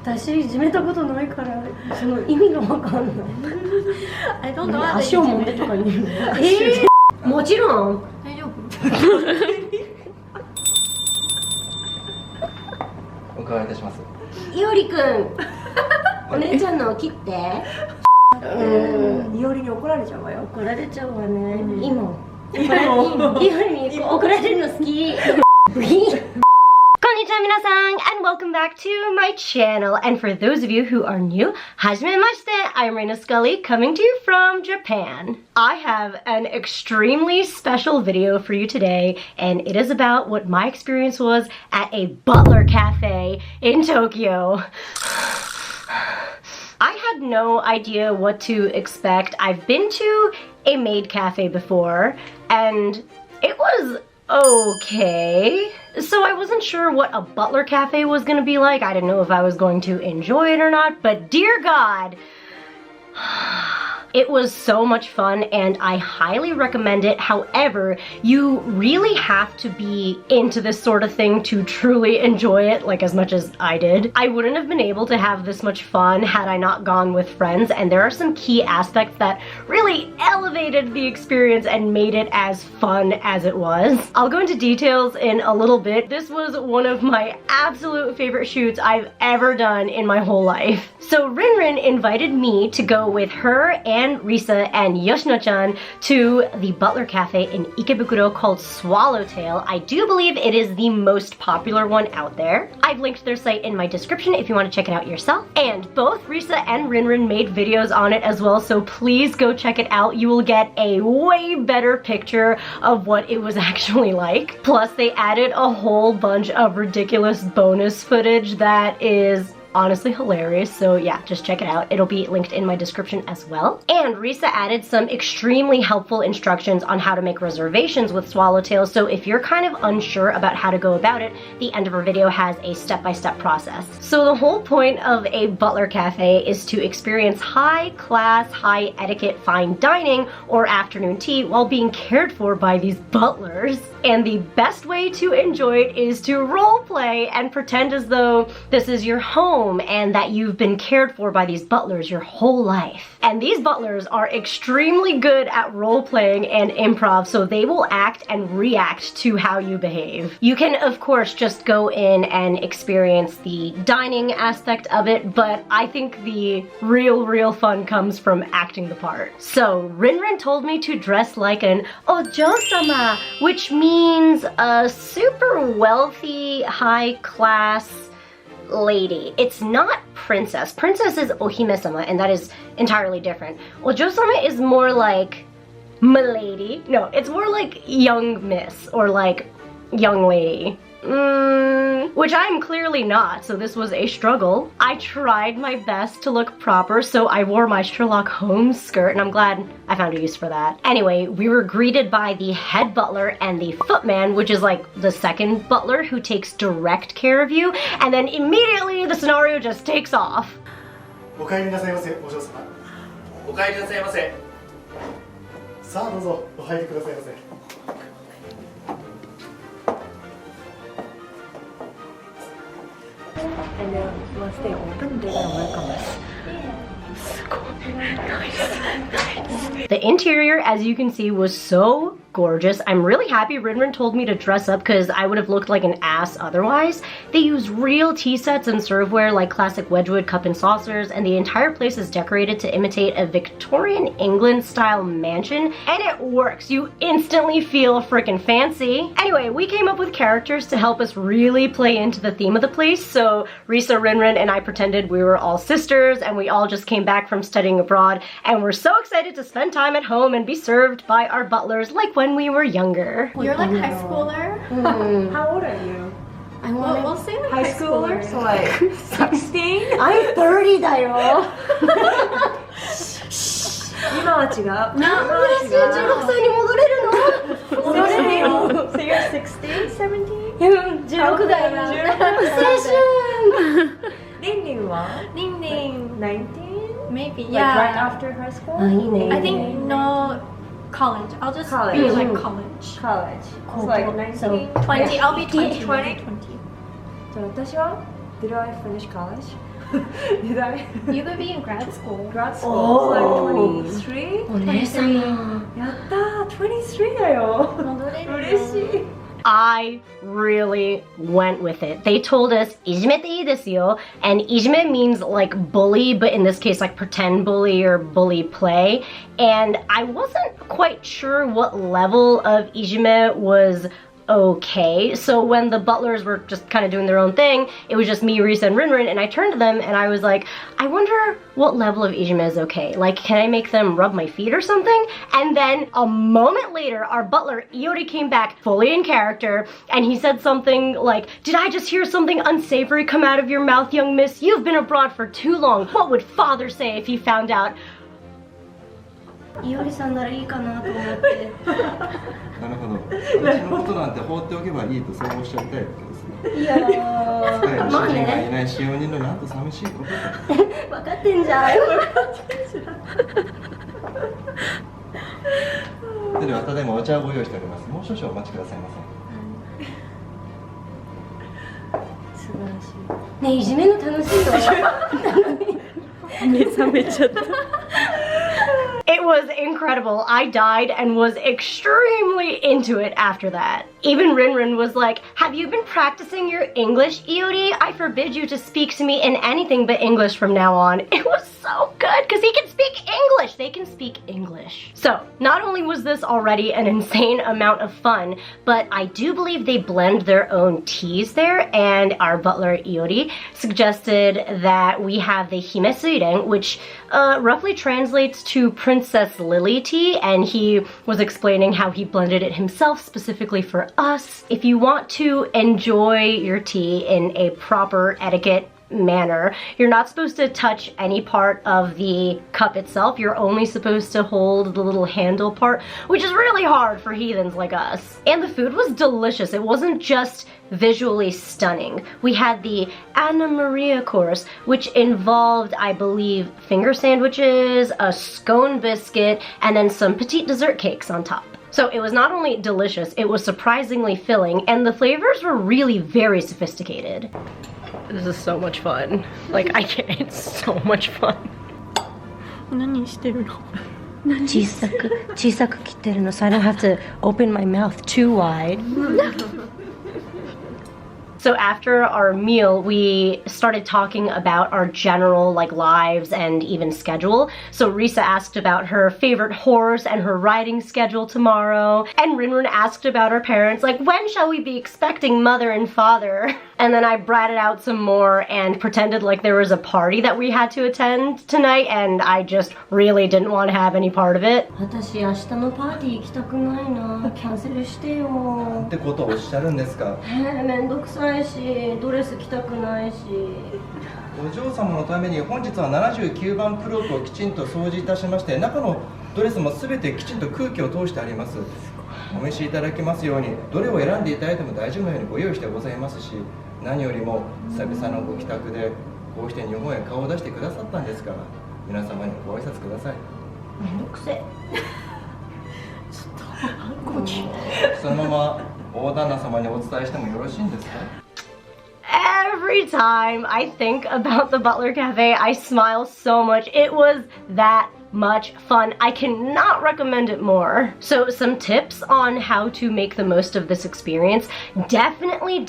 私いじめたことないからその意味がわかんない。I don't know. 足を揉んでとか言うの。もちろん。大丈夫。お伺いいたします。いおりくん、お姉ちゃんのを切って。いおりに怒られちゃうわよ。怒られちゃうわね。今。いおりに怒られるの好き。Konnichiwa minasan, and welcome back to my channel. And for those of you who are new, hajimemashite, I'm Reina Scully, coming to you from Japan. I have an extremely special video for you today, and it is about what my experience was at a Butler cafe in Tokyo. I had no idea what to expect. I've been to a maid cafe before, and it was okay. So I wasn't sure what a butler cafe was gonna be like. I didn't know if I was going to enjoy it or not, but dear God, it was so much fun and I highly recommend it. However, you really have to be into this sort of thing to truly enjoy it, like as much as I did. I wouldn't have been able to have this much fun had I not gone with friends, and there are some key aspects that really elevated the experience and made it as fun as it was. I'll go into details in a little bit. This was one of my absolute favorite shoots I've ever done in my whole life. So RINRIN invited me to go with her and Risa and Yoshino-chan to the Butler Cafe in Ikebukuro called Swallowtail. I do believe it is the most popular one out there. I've linked their site in my description if you want to check it out yourself. And both Risa and RINRIN made videos on it as well, so please go check it out. You will get a way better picture of what it was actually like. Plus, they added a whole bunch of ridiculous bonus footage that is honestly hilarious, so yeah, just check it out. It'll be linked in my description as well. And Risa added some extremely helpful instructions on how to make reservations with Swallowtail, so if you're kind of unsure about how to go about it, the end of her video has a step-by-step process. So the whole point of a Butler Cafe is to experience high-class, high-etiquette fine dining or afternoon tea while being cared for by these butlers. And the best way to enjoy it is to roleplay and pretend as though this is your home and that you've been cared for by these butlers your whole life. And these butlers are extremely good at role-playing and improv, so they will act and react to how you behave. You can, of course, just go in and experience the dining aspect of it, but I think the real fun comes from acting the part. So RINRIN told me to dress like an ojo-sama, which means a super wealthy, high-class lady. It's not princess. Princess is ohime-sama, and that is entirely different. Ojo-sama is more like milady. No, it's more like young miss or like young lady. Which I'm clearly not, so this was a struggle. I tried my best to look proper, so I wore my Sherlock Holmes skirt, and I'm glad I found a use for that. Anyway, we were greeted by the head butler and the footman, which is like the second butler who takes direct care of you, and then immediately the scenario just takes off. お帰りなさいませ、お嬢様。お帰りなさいませ。さあどうぞお入りくださいませ。And then once they open, they're gonna welcome us. The interior, as you can see, was so gorgeous. I'm really happy RINRIN told me to dress up because I would have looked like an ass otherwise. They use real tea sets and serveware like classic Wedgwood cup and saucers, and the entire place is decorated to imitate a Victorian England style mansion, and it works. You instantly feel freaking fancy. Anyway, we came up with characters to help us really play into the theme of the place, so Risa, RINRIN, and I pretended we were all sisters, and we all just came back from studying abroad, and we're so excited to spend time at home and be served by our butlers like when we were younger. You're like high schooler? How old are you? We'll say like High schooler? So like 16? I'm 30 だよ。今は違う。嬉しい、16歳に戻れるの？戻れるよ。So you're 16? 17? 16だよ。青春。リンリンは？リンリン 19? Maybe, Like yeah. right after high school? いいね。I think no college. I'll just College. be like college. College. It's like 19? 20. I'll be 20. 20? じゃあ私は Did I finish college? Did I? You could be in grad school. Grad school. Oh. Like 23? お姉様。やったー 23だよ。戻れるよ。嬉しい。 I really went with it. They told us, いじめていいですよ. And いじめ means like bully, but in this case like pretend bully or bully play. And I wasn't quite sure what level of いじめ was okay. So when the butlers were just kind of doing their own thing, it was just me, Risa, and RINRIN, and I turned to them and I was like, I wonder what level of ijime is okay. Like, can I make them rub my feet or something? And then a moment later, our butler, Iori, came back fully in character, and he said something like, did I just hear something unsavory come out of your mouth, young miss? You've been abroad for too long. What would father say if he found out? いおりさんならいいかなと思って。なるほど。うちのことなんて放っておけばいいとそうおっしゃりたいわけですね。いやー、使える主まあ人がいね。ない使用人のなんと寂しいことだ。分かってんじゃん。ではただいまお茶をご用意しております。もう少々お待ちくださいませ。素晴らしい。ねえ、いじめの楽しいよ。目覚めちゃった。It was incredible. I died and was extremely into it after that. Even RINRIN was like, have you been practicing your English, Iori? I forbid you to speak to me in anything but English from now on. It was so good because he can speak English. They can speak English. So, not only was this already an insane amount of fun, but I do believe they blend their own teas there, and our butler, Iori, suggested that we have the hime suiren, which roughly translates to Princess Lily tea, and he was explaining how he blended it himself specifically for us. If you want to enjoy your tea in a proper etiquette manner, you're not supposed to touch any part of the cup itself. You're only supposed to hold the little handle part, which is really hard for heathens like us. And the food was delicious. It wasn't just visually stunning. We had the Anna Maria course, which involved, I believe, finger sandwiches, a scone biscuit, and then some petite dessert cakes on top. So it was not only delicious, it was surprisingly filling, and the flavors were really very sophisticated. This is so much fun. Like, I can't, it's so much fun. 何してるの？小さく切ってるの so I don't have to open my mouth too wide. So after our meal, we started talking about our general lives and even schedule. So Risa asked about her favorite horse and her riding schedule tomorrow. And RINRIN asked about our parents, like, when shall we be expecting mother and father? And then I bratted out some more and pretended like there was a party that we had to attend tonight, and I just really didn't want to have any part of it. 私明日のパーティー行きたくないな。キャンセルしてよ。なんてことをおっしゃるんですか。めんどくさいし、ドレス着たくないし。お嬢様のために本日は79番プロープをきちんと掃除いたしまして、中のドレスもすべてきちんと空気を通してあります。お召しいただきますように、どれを選んでいただいても大丈夫なようにご用意してございますし、何よりも久々のご帰宅でこうして日本へ顔を出してくださったんですから、皆様にご挨拶ください。めんどくせえ。ちょっとそのまま大旦那様にお伝えしてもよろしいんですか？ Every time I think about the Butler Cafe, I smile so much. It was that much fun. I cannot recommend it more. So some tips on how to make the most of this experience. Definitely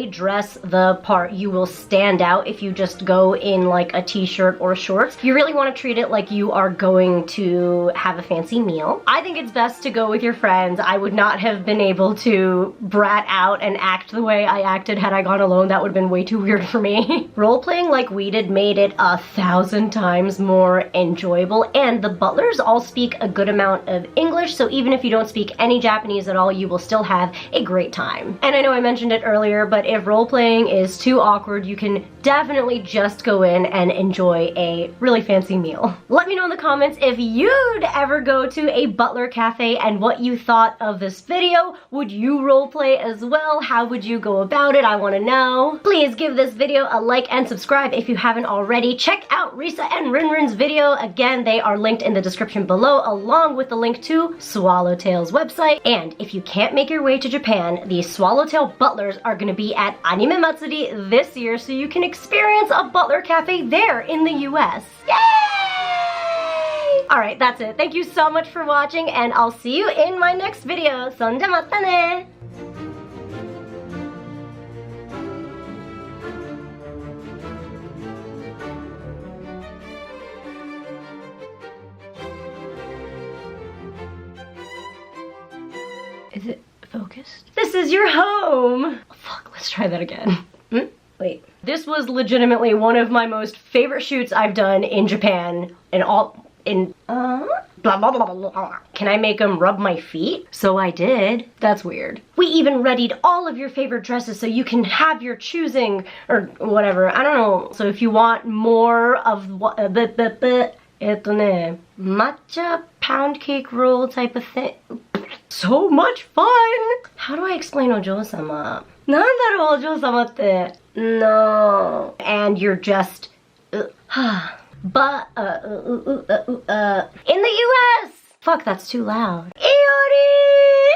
dress the part. You will stand out if you just go in like a t-shirt or shorts. You really want to treat it like you are going to have a fancy meal. I think it's best to go with your friends. I would not have been able to brat out and act the way I acted had I gone alone. That would have been way too weird for me. Role-playing like we did made it 1,000 times more enjoyable, and the butlers all speak a good amount of English, so even if you don't speak any Japanese at all, you will still have a great time. And I know I mentioned it earlier, but if role-playing is too awkward, you can definitely just go in and enjoy a really fancy meal. Let me know in the comments if you'd ever go to a butler cafe and what you thought of this video. Would you roleplay as well? How would you go about it? I want to know. Please give this video a like and subscribe if you haven't already. Check out Risa and RINRIN's video. Again, they are linked in the description below, along with the link to Swallowtail's website. And if you can't make your way to Japan, the Swallowtail butlers are going to be at Anime Matsuri this year, so you can experience a butler cafe there in the US. Yay! Alright, that's it. Thank you so much for watching, and I'll see you in my next video. そんじゃまたね! Is it focused? This is your home! Oh, fuck, let's try that again. Wait. This was legitimately one of my most favorite shoots I've done in Japan blah blah blah blah blah. Can I make them rub my feet? So I did. That's weird. We even readied all of your favorite dresses so you can have your choosing, or whatever, I don't know. So if you want more of what, matcha pound cake roll type of thing. So much fun! How do I explain ojo-sama? なんだろう、お嬢様って. No. And you're just but in the US. Fuck, that's too loud.